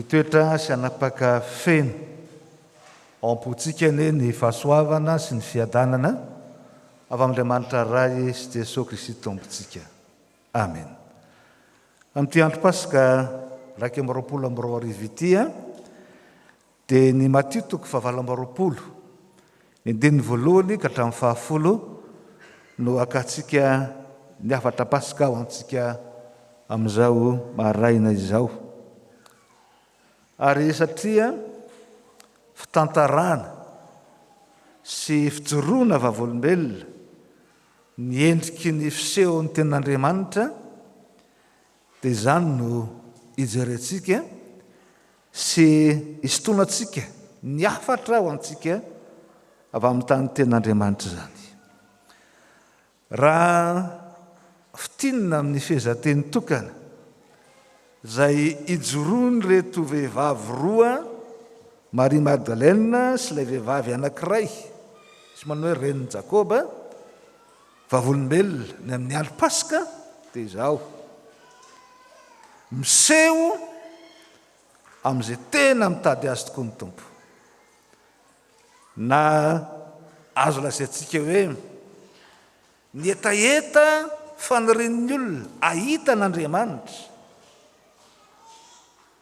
toetra sy anapaka feno ao am-potsika ny fahasoavana sy ny fiadanana avy amin'Andriamanitra ray sy Jesosy Kristy tompontsika. Amen. Amin'ity andro Pasika 2022 dia ny Matio 20 ny andininy voalohany ka hatramin'ny 10 no akatsika ny afatra Pasika ho antsika amin'izao maraina izao. Ary satria fitantarana sy fijoroana vavolombelona ny endriky ny fiseho ny tenan'Andriamanitra dia izany no ijerentsika sy isotonantsika ny afatra ho antsika avy amin'ny tany tenan'Andriamanitra izany. Raha fitinina amin'ny fehezanteny tokana izay ijoroany reto vehivavy roa, Maria Magdalena sy ilay vehivavy anankiray sy manao hoe reniny Jakoba, vavolombelona ny amin'ny andro Pasika dia izao: miseho amin'izay tena mitady azy tokoa ny Tompo. Na azo lazaintsika hoe ny etaeta fanirian'ny olona ahita n'Andriamanitra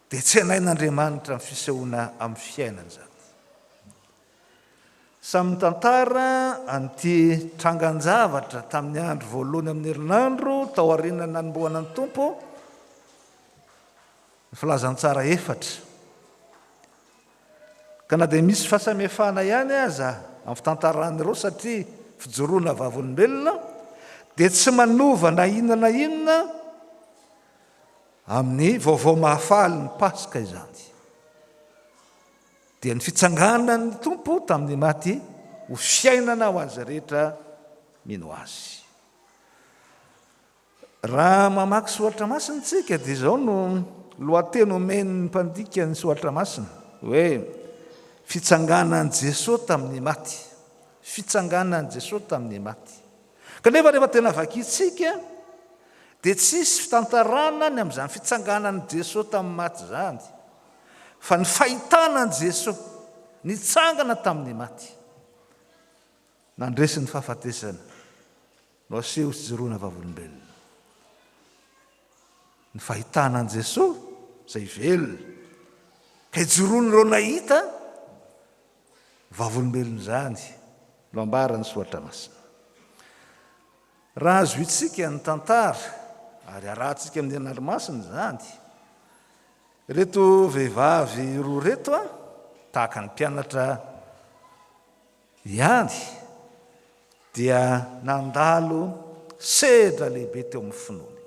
dia tsy hanain'Andriamanitra amin'ny fisehoana amin'ny fiainana izany. Samy tantara an'ity trangan-javatra tamin'ny andro voalohany amin'ny herinandro tao aorian'ny nanomboana ny Tompo, ny filazantsara efatra. Ka na dia misy fahasamihafana ihany aza amin'ny fitantaran'ireo satria fijoroana vavolombelona, dia tsy manova na inona amin'ny vaovao mahafaly ny Pasika izany. Dia ny fitsanganan'ny Tompo tamin'ny maty ho fiainana ho azy rehetra mino azy. Raha mamaky Soratra Masina tsika dia izao no lohateny omen'ny mpandika ny Soratra Masina hoe fitsanganan'i Jesosy tamin'ny maty. Fitsanganan'i Jesosy tamin'ny maty. Kanefa rehefa tena vakintsika dia tsisy fitantarana ny amin'izany fitsanganan'i Jesosy tamin'ny maty izany, fa ny fahitana an'i Jesosy nitsangana tamin'ny maty nandresy ny fahafatesana no aseho sy joroana vavolombelona. Ny fahitana an'i Jesosy izay velona ka ijoroan'ireo nahita vavolombelona izany no ambaran'ny Soratra Masina. Raha azo itsika ny tantara ary arahantsika amin'ny an'Andriamasina izany, reto vehivavy roa reto tahaka ny mpianatra ihany dia nandalo sedra lehibe teo amin'ny finoany,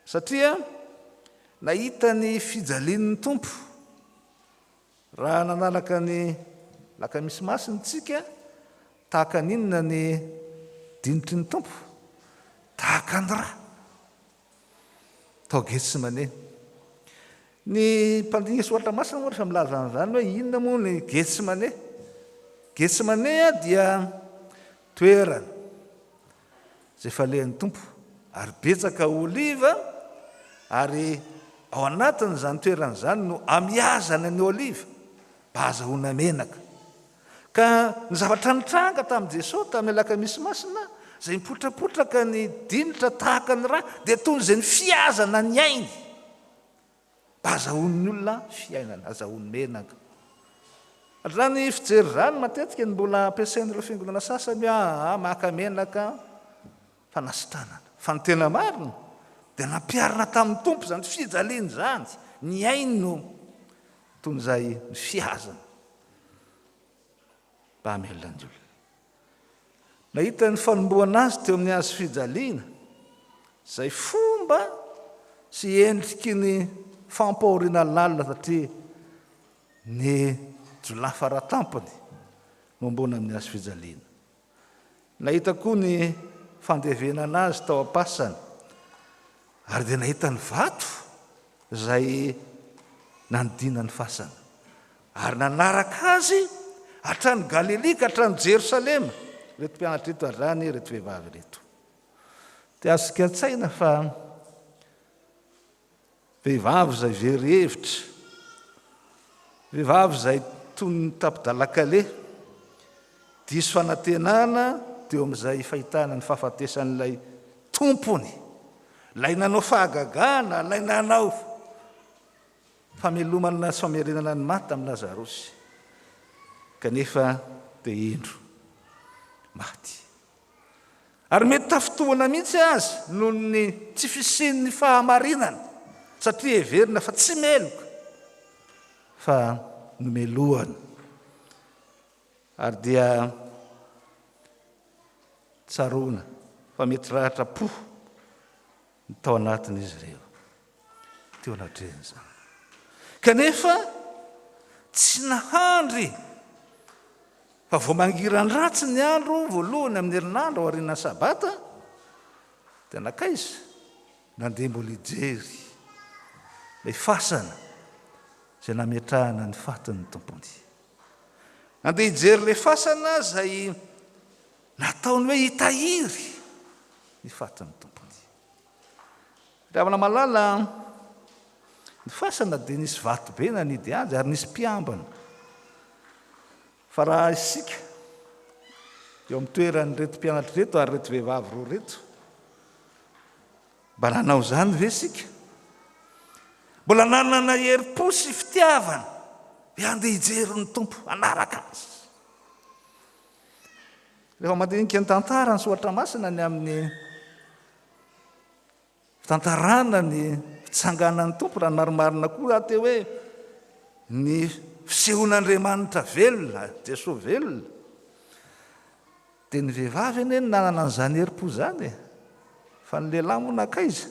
satria nahita ny fijalian'ny Tompo. Raha nanalaka ny lakamisy masina tsika, tahaka n'inona ny dinitry ny Tompo? Tahaka ny rà tao Getsemane. Ny mpandiniky Soratra Masina moa rehefa milaza an'izany hoe inona moa ny Getsemane? Getsemane dia toerana izay falehan'ny Tompo ary betsaka oliva, ary ao anatin'izany toerana izany no amiazana ny oliva mba azahoana menaka. Ka ny zavatra nitranga tamin'i Jesosy tamin'ny lakamisy masina izay mipotrapotraka ny dinitra tahaka ny rà dia toy izay ny fiazana ny ainy mba azahoan'ny olona fiainana, azahoan'ny menaka. Zany fijery izany matetika ny mbola ampiasain'ireo fiangonana sasany maka menaka fanasitranana, fa ny tena marina dia nampiarina tamin'ny Tompo izany fijaliana izany, ny ainy no toy izay ny fiazana mba hamelona ny olona. Nahita ny fanomboana azy teo amin'ny azy fijaliana izay fomba sy endriky ny fampahoriana lalina, satria ny jolahy faratampony no mbona amin'ny azy fijaliana. Nahita koa ny fandevenana azy tao am-pasany, ary dia nahita ny vato izay nanodina ny fasana, ary nanaraka azy hatrany Galilea ka hatrany Jerosalema. Reto mpianatra reto azany, reto vehivavy reto dia azo sikatsaina fa vehivavy zay very hevitra, vehivavy zay toy ny tapidalakale, diso fanantenana teo amin'izay fahitana ny fahafatesan'ilay tompony, lay nanao fahagagana, lay nanao famelomana sy famerenana ny maty tamin'ny Lazarosy, kanefa dia indro maty. Ary mety tafitohana mihitsy azy noho ny tsy fisian'ny fahamarinana, satria heverina fa tsy meloka fa nomelohana. Ary dia tsaroana fa mety rahatra-po ny tao anatin'izy ireo teo anatreny zany. Kanefa tsy nahandry fa vao mangirany ratsy ny andro voalohany amin'ny herinandro ao aorian'ny sabata, dia nakaiza nandeha mbola hijery ilay fasana izay nametrahana ny fatin'ny tompony. Nandeha hijery ilay fasana izay nataony hoe hitahiry ny fatin'ny tompony. Raha malala ny fasana dia nisy vato be nanidy azy ary nisy mpiambana. Fa raha isika eo amin'ny toeran'ireto mpianatra reto ary reto vehivavy roa reto, mba nanao zany ve sika? Mbola nanana herim-po sy fitiavana andeha hijery ny tompo anaraka azy. Rehefa mandinika ny tantara ny Soatra Masina ny amin'ny fitantarana ny fitsanganan'ny tompo, raha marimarina koa teo hoe ny fisehoan'Andriamanitra velona, Jesosy velona, dia ny vehivavy anie nanana an'izany herim-po zany, fa ny lehilahy moa nakaiza.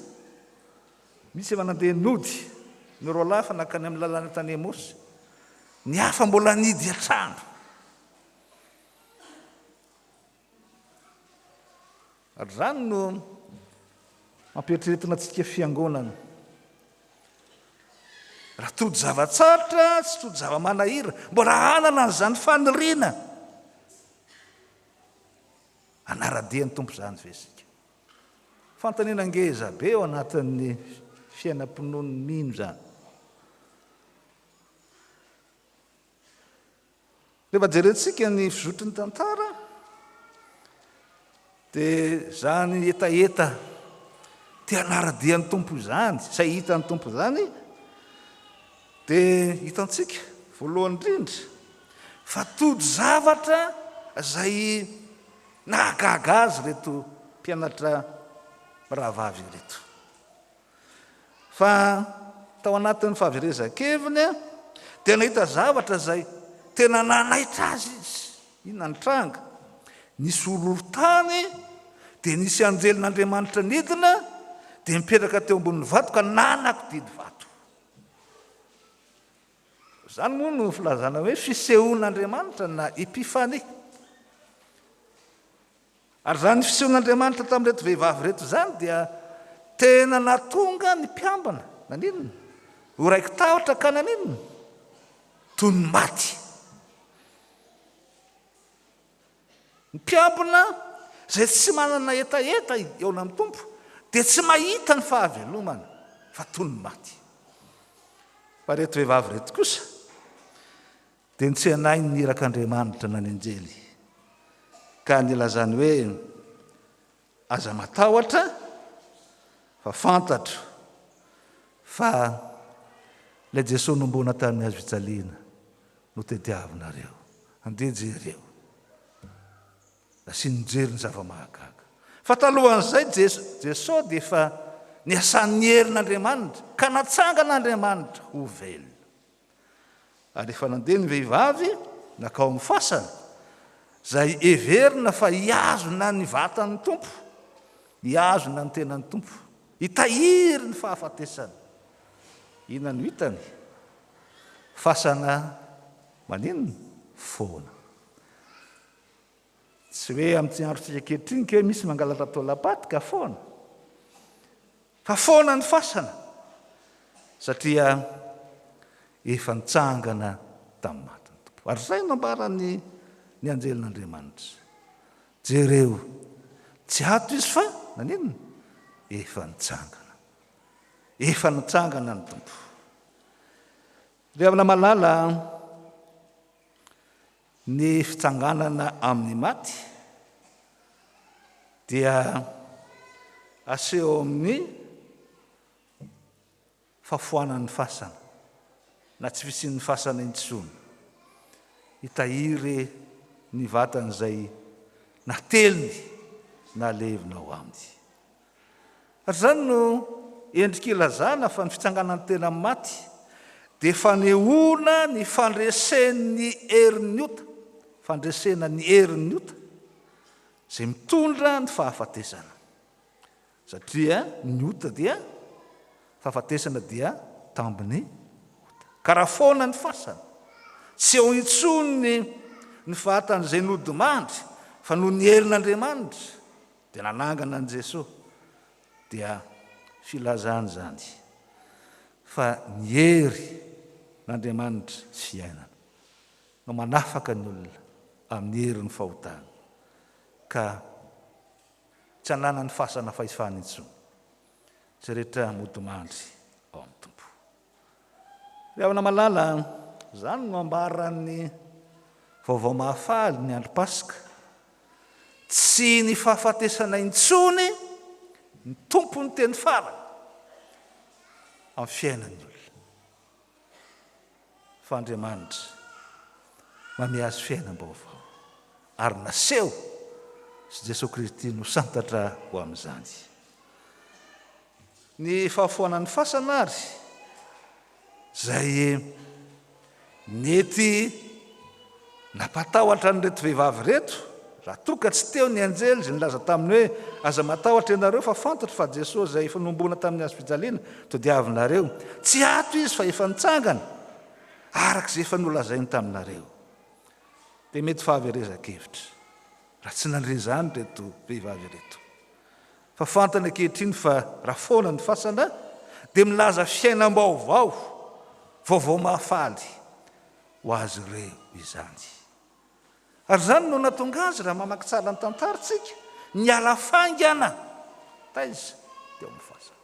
Misy efa nandeha nody ny roa lahy fa nakany amin'ny lalàna tany Emosy, ny hafa mbola nidy an-trano. Ary zany no mampieritriretina antsika fiangonana. Raha tody zavatsarotra tsy tody zava-manahira, mbola hanana an'izany faniriana, anaradian'ny tompo zany ve sika? Fantanina ngeza be ao anatin'ny fiainam-pinoan'ny mino zany. Rehefa jerentsika ny fizotry ny tantara, dia zany etaeta tia anaradian'ny tompo zany, izay hitan'ny tompo zany, dia hitantsika voalohany indrindra fa tody zavatra izay nahagaga azy reto mpianatra mirahavavy reto. Fa tao anatin'ny fahaverezan-keviny dia nahita zavatra izay tena nanaitra azy izy. Inona ny tranga? Nisy horohorontany, dia nisy anjelin'Andriamanitra nidina, dia mipetraka teo ambonin'ny vato ka nanako didy vato. Zany moa no filazana hoe fisehoan'Andriamanitra na epifany. Ary zany fisehoan'Andriamanitra tamin'reto vehivavy reto zany dia tena natonga ny mpiambana naninona ho raiky tahotra ka naninona toy ny maty. Ny mpiambana izay tsy manana etaeta eo amin'ny tompo dia tsy mahita ny fahavelomana fa toy ny maty. Fa reto vehivavy reto kosa dia tsy anahy ny irak'Andriamanitra nany anjely ka nilazany hoe aza matahotra fa fantatro fa ilay Jesosy nombona tamin'ny hazo fijaliana no tediavinareo, andeha jereo sy nijery ny zava-mahagaga. Fa talohan'izay Jesosy dia efa niasan'ny herin'Andriamanitra ka natsangan'Andriamanitra ho velona. Ary efa nandeha ny vehivavy nakao amin'ny fasana izay heverina fa hiazona ny vatan'ny tompo, hiazona ny tenan'ny tompo, hitahiry ny fahafatesana. Inona no hitany? Fasana maninona? Foana. Tsy hoe amin'ny androntsika ankehitriny ke misy mangalatra taolapaty ka foana, fa foana ny fasana satria efa nitsangana tamin'ny matin'ny tompo. Ary izay no ambarany ny anjelin'Andriamanitra, jereo tsy ato izy fa naninona efa nitsangana. efa nitsangana ny tompo. Rehefa malala ny fitsanganana amin'ny maty dia aseho amin'ny fafoanan'ny fasana na tsy fisian'ny fasana intsony, hitahiry ny vatany izay nateliny na levinao aminy. Ary zany no endrika ilazana fa ny fitsanganan'ny tena amin'ny maty dia fanehoana ny fandresen'ny herin'ny ota, fandresena ny herin'ny ota izay mitondra ny fahafatesana. Satria ny ota dia fahafatesana dia tambiny ota. Ka raha foana ny fasana, tsy eo intsony ny vatany izay nodimandry fa noho ny herin'Andriamanitra dia nanangana an' Jesosy, dia filazany zany fa ny hery n'Andriamanitra fiainana no manafaka ny olona amin'ny herin'ny fahotana, ka tsy hananany fasana fahefana intsony tsy rehetra modimandry ao amin'ny tompo. Rehefa malala zany no ambaran'ny vaovao mahafaly ny andro Pasika, tsy ny fahafatesana intsony ny tompo ny teny farany amin'ny fiainan'ny olona, fa Andriamanitra manome azy fiainam-baovao ary naseho sy Jesosy Kristy no santatra ho amin'izany. Ny fahafoanan'ny fasana ary izay nety napatahotra nyreto vehivavy reto, raha toka tsy teo ny anjely izay nilaza taminy hoe aza matahotra ianareo fa fantatra fa Jesosy izay efa nombona tamin'ny hazo fijaliana todiavinareo, tsy ato izy fa efa nitsangana arak'izay efa nolazainy taminareo. Dia mety fahaverezan-kevitra raha tsy nandre zany reto vehivavy reto, fa fantany ankehitriny fa raha foana ny fasana dia milaza fiainam-baovao, vaovao mahafaly ho azy ireo izany. Ary zany no natonga azy raha mamaky tsara ny tantarantsika, ny alafangana taiza dia amin'ny fasana.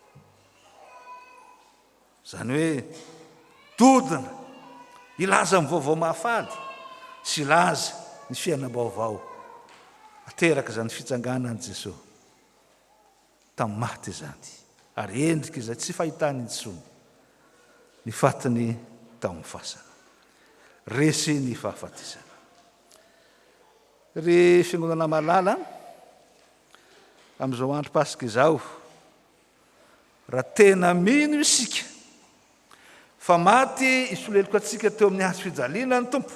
Zany hoe dodina ilaza amin'ny vaovao mahafaly sy ilaza ny fiainam-baovao ateraka izany fitsanganan'i Jesosy tamin'ny maty izany, ary endrika izay tsy fahitany intsony ny fatiny tamin'ny fasana, resy ny fahafatesana. Ry fiangonana malala amin'izao andro Pasika izao, raha tena mino isika fa maty isoleloko atsika teo amin'ny hazo fijaliana ny tompo,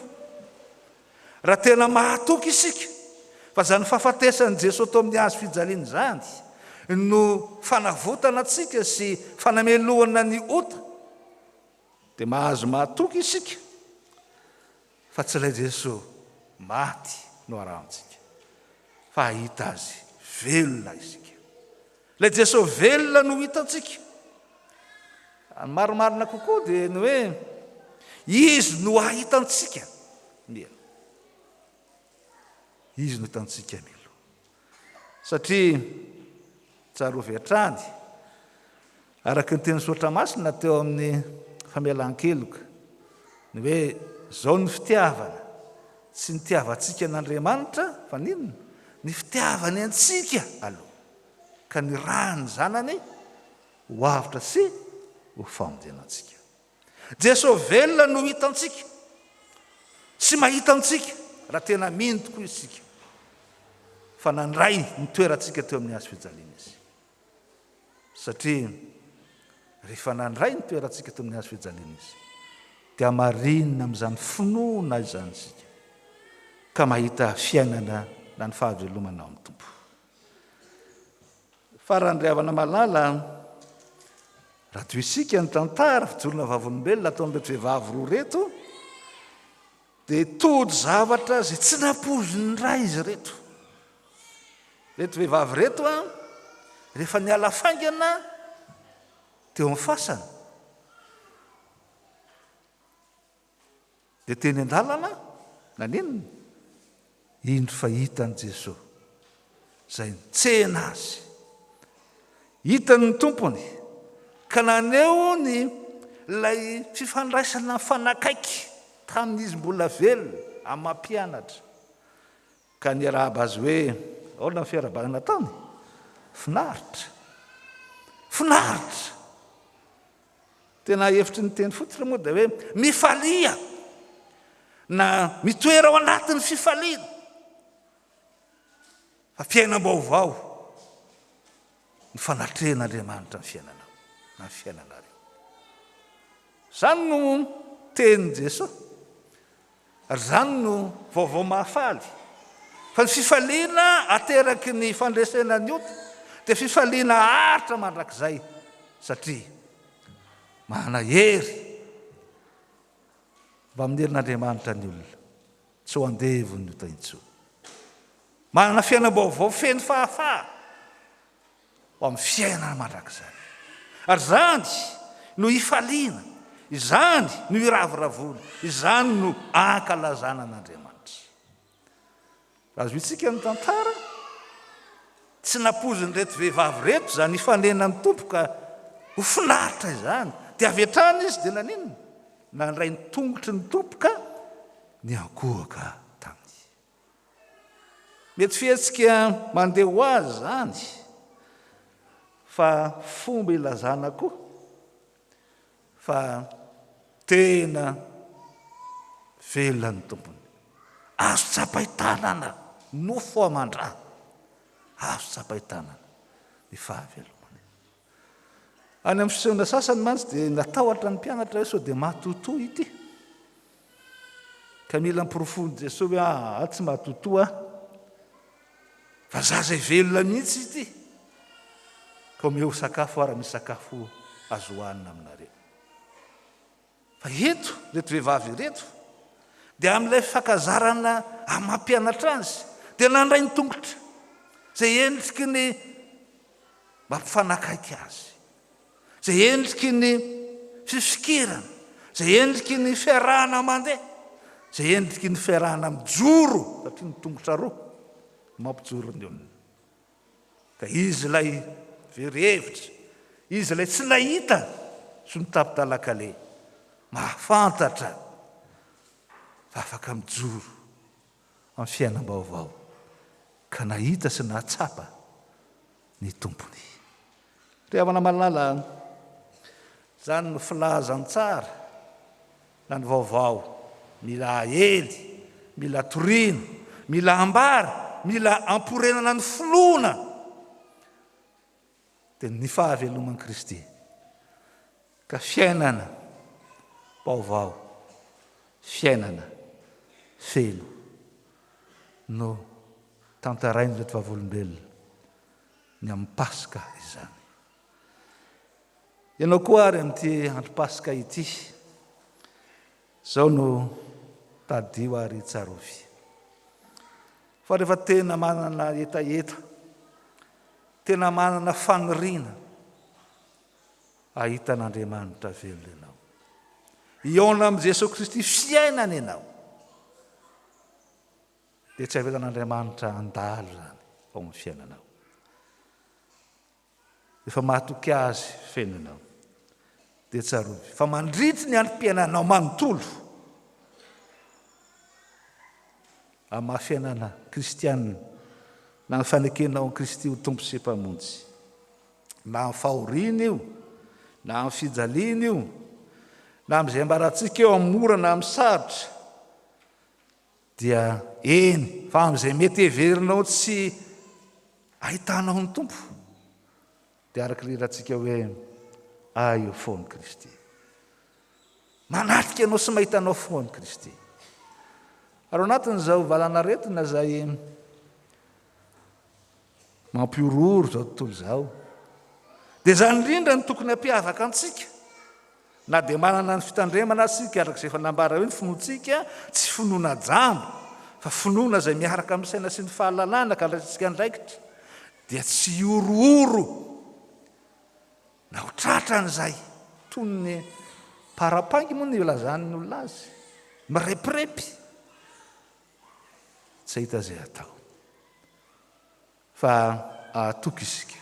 raha tena mahatoky isika fa zany fahafatesan'i Jesosy teo amin'ny hazo fijaliana zany no fanavotana atsika sy fanamelohana ny ota, dia mahazo mahatoky isika fa tsy ilay Jesosy maty no arahantsika, fa ahita azy velona isika. Ilay Jesosy velona no hitantsika. Maromarina kokoa dia ny hoe izy no ahitantsika milo, izy no hitantsika milo, satria tsara ho viatrany araka ny teny Soatra Masina teo amin'ny famelan-keloka ny hoe zao ny fitiavana, tsy ny tiavantsika n'Andriamanitra fa ninona? Ny fitiavany antsika aloha, ka ny rany zanany ho avitra sy ho famonjenantsika. Jesosy velona no hitantsika sy mahitantsika raha tena mino tokoa isika fa nandray ny toerantsika teo amin'ny hazo fijaliana izy, satria rehefa nandray ny toerantsika teo amin'ny hazo fijaliana izy dia marinina amin'izany finoana izany isika, ka mahita fiainana na ny fahavelomana ao amin'ny tompo. Farandriavana malala raha toy isika ny tantara fijorona vavolombelona ataon'ireto vehivavy roa reto, dia tody zavatra izay tsy nampoziny ray izy reto. Reto vehivavy reto rehefa niala faingana teo amin'ny fasana dia teny an-dalana naninona? Indro fa hitan'i Jesosy izay nitsena azy, hitany ny tompony ka naneo ny lay fifandraisana fanakaiky tamin'izy mbola velona amin'ny mampianatra ka ny arahaba azy hoe aolona ny fiarabanana tany finaritra tena hevitry ny teny fotsiny moa dia hoe mifalia na mitoera ao anatin'ny fifaliana fa fiainam-baovao ny fanatrehan'Andriamanitra ny fiainanao na ny fiainanareo. Zany no tenin' Jesosy ary zany no vaovao mahafaly fa ny fifaliana ateraky ny fandresena ny ota dia fifaliana aritra mandrakizay satria mahana hery mba amin'ny herin'Andriamanitra ny olona tsy ho andevony ny ota intsony. Manana fiainam-baovao feno fahafaha ho amin'ny fiainana mandrakizay ary zany no hifaliana, izany no hiraviravona, izany no ankalazana an'Andriamanitra. Azo itsika ny tantara tsy napoziny reto vehivavy reto zany hifanena ny tompo ka ho finaritra izany dia avy hatrany izy dia naninona nandray ny tongotry ny tompo ka ny ankohaka taminy. Mety fihetsika mandeha ho azy zany fa fomba ilazana koa fa tena velona ny tompony. Azo tsapahitanana nofo aman-drano, azo tsapahitanana ny fahavelomany. Any amin'ny fisehoana sasany mantsy dia natahotra ny mpianatra hoe sao dia matotoa ity ka mila mipirofony Jesosy hoe tsy matotoa fa za zay velona mihitsy ity ka omeo sakafo ara misy sakafo azo hohanina aminareo. Fa eto reto vehivavy reto dia amin'ilay fakazarana amin'ny mampianatra azy dia nandray ny tongotra zay endriky ny mampifanakaiky azy, zay endriky ny fifikirana, zay endriky ny fiarahana mandeha, zay endriky ny fiarahana mijoro satria ny tongotra roa mampijoro ny olona. Ka izy lay very hevitra, izy lay tsy nahita sy nitapy-talakale mahafantatra fa afaka mijoro amin'ny fiainam-baovao ka nahita sy nahatsapa ny tompony. Ry havana malala, zany no filazany tsara na ny vaovao mila ahely, mila torino, mila ambara, mila amporenana ny finoana dia ny fahaveloman'i Kristy ka fiainana vaovao, fiainana feno no tantarainy reto vavolombelona ny amin'ny Paska izany. Ianao koa ary amin'ity andro Paska ity, zao no tadio ary tsarovy fa rehefa tena manana etaeta, tena manana faniriana, ahitan'Andriamanitra velona ianao, iona amin'i Jesosy Kristy fiainana ianao dia tsy avelan'Andriamanitra andalo zany ao amin'ny fiainanao. Efa mahatoky azy fenonao dia tsarovy fa mandritry ny androm-piainanao manontolo amin'ny mahafiainana kristianina na ny fanekenao Kristy ho tompo sy mpamonjy, na amin'ny fahoriana io, na amin'ny fijaliana io, na amin'izay ambaratsika eo amin'ny mora na amin'ny sarotra, dia eny fa amin'izay mety heverinao tsy ahitanao ny tompo dia araka rerantsika hoe eo foany Kristy, manatrika ianao sy mahitanao foany Kristy. Ary anatin'izao valana retina zay mampiororo zao tontolo zao dia zany indrindra ny tokony hampiavaka antsika, na dia manana ny fitandremana sika arak'izay efa nambara hoe ny finoantsika tsy finoana jambo fa finoana zay miaraka amin'ny saina sy ny fahalalana ka ratsika ndraikitra dia tsy orooro na ho tratran'izay toy ny parapangy moa ny lazany olona azy mirepirepy, tsy hita zay atao fa atoky isika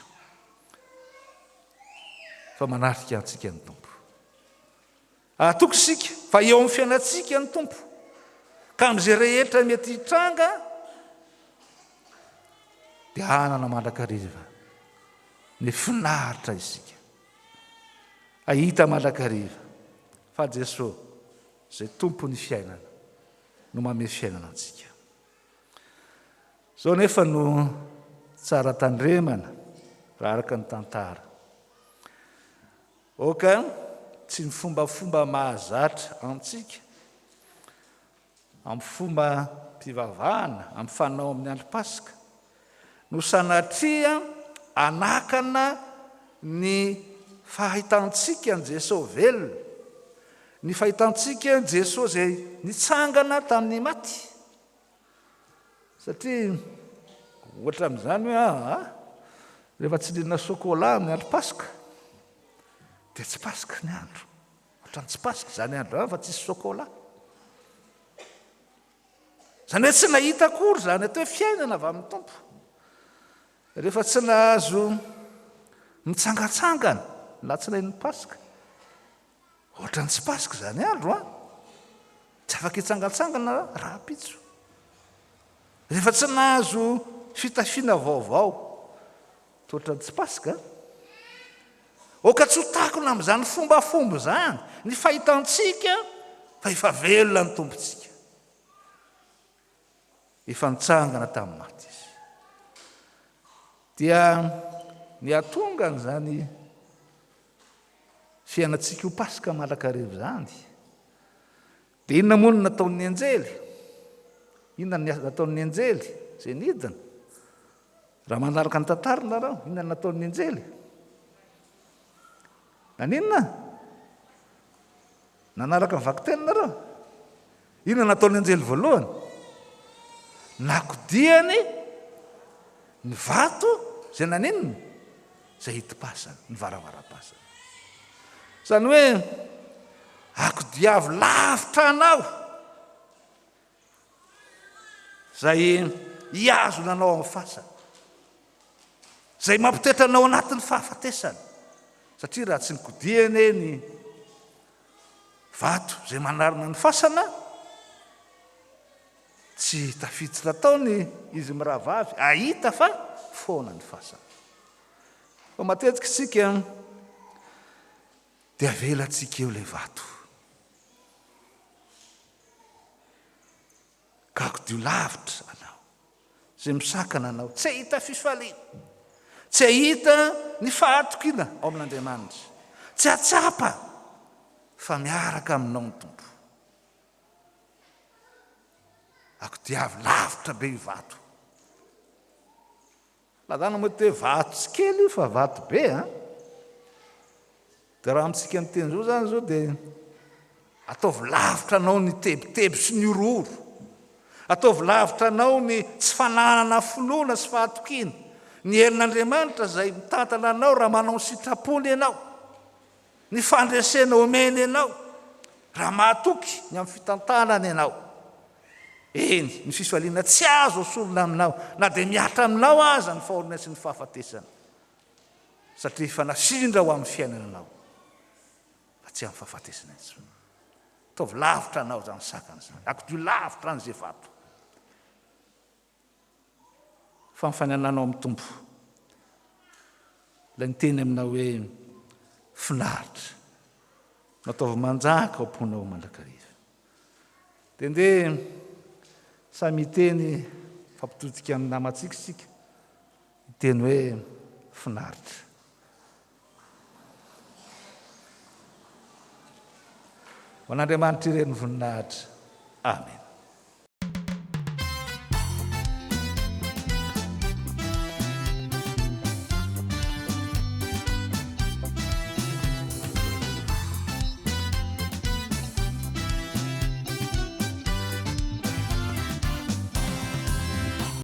fa manarika antsika ny tompo. Atoko isika fa eo amin'ny fiainantsika ny tompo ka amin'izay rehetra mety hitranga dia anana mandrakariva ny finaritra isika. Ahita mandrakariva fa Jesosy izay tompo ny fiainana no manome fiainana antsika. Zao nefa no tsara tandremana raha araka ny tantara. Oka tsy ny fombafomba mahazatra antsika amin'ny fomba mpivavahana amin'ny fanao amin'ny andro Pasika no sanatria anakana ny fahitantsika ny Jesosy velona, ny fahitantsika ny Jesosy izay nitsangana tamin'ny maty. Satria ohatra amin'izany hoe rehefa tsy lina sokola amin'ny andro Pasika dia tsy Pasika ny andro. Ohatrany tsy Pasika izany andro fa tsisy sokola. Izany hoe tsy nahita akory zany atao hoe fiainana avy amin'ny tompo. Rehefa tsy nahazo mitsangatsangana latsinain'ny Pasika, ohatrany tsy Pasika izany andro tsy afaka hitsangatsangana raha pitso. Rehefa tsy nahazo fitafiana vaovao, ohatrany tsy Pasika. Oka tsy ho takona amin'izany fombafomba zany ny fahitantsika fa efa velona ny tompontsika. Efa nitsangana tamin'ny maty izy. Dia ny atongany zany fiainantsika ho Pasika mandrakariva zany. Dia inona moa no nataon'ny anjely? Inona no nataon'ny anjely izay nidina? Raha manaraka ny tantara nareo, inona no nataon'ny anjely? Naninona? Nanaraka ny vakiteny nareo? Inona no nataon'ny anjely voalohany? Nakodiany ny vato izay naninona? Izay hidi-pasana, ny varavaram-pasana. Izany hoe akodiavy lavitra anao izay hiazo nanao amin'ny fasana, izay mampitoetra anao anatin'ny fahafatesana. Satria raha tsy nikodiany ny vato izay manarona ny fasana, tsy tafiditra taony izy miravavy, ahita fa foana ny fasana. Fa matetika isika dia avelantsika eo ilay vato. Ka kodio lavitra anao, izay misakana anao, tsy ahita fifaliana, tsy ahita ny fahatokina ao amin'Andriamanitra, tsy atsapa fa miaraka aminao ny tompo. Akodiavy lavitra be io vato. Lazana moa hoe vato tsy kely io fa vato be dia raha amintsika ny teny zao zany zao dia ataovy lavitra anao ny tebiteby sy ny ororo, ataovy lavitra anao ny tsy fananana finoana sy fahatokiana, ny helin'Andriamanitra izay mitantana anao raha manao sitrapony ianao, ny fandresena omeny ianao raha mahatoky ny amin'ny fitantanana ianao. Eny, ny fifaliana tsy azo osorona aminao na dia miatra aminao aza ny fahorina sy ny fahafatesana, satria efa nafindra ho amin'ny fiainana anao fa tsy amin'ny fahafatesana intsony. Ataovy lavitra anao zany sakana zany, akodio lavitra an'izay vato. Fa mifanananao amin'ny tompo, ilay niteny aminao hoe finaritra, nataovy manjaka ao am-ponao mandrakariva. Dia ndeha samy hiteny fampitodika amin'ny namantsika isika, hiteny hoe finaritra. Ho an'Andriamanitra ireny voninahitra. Amen.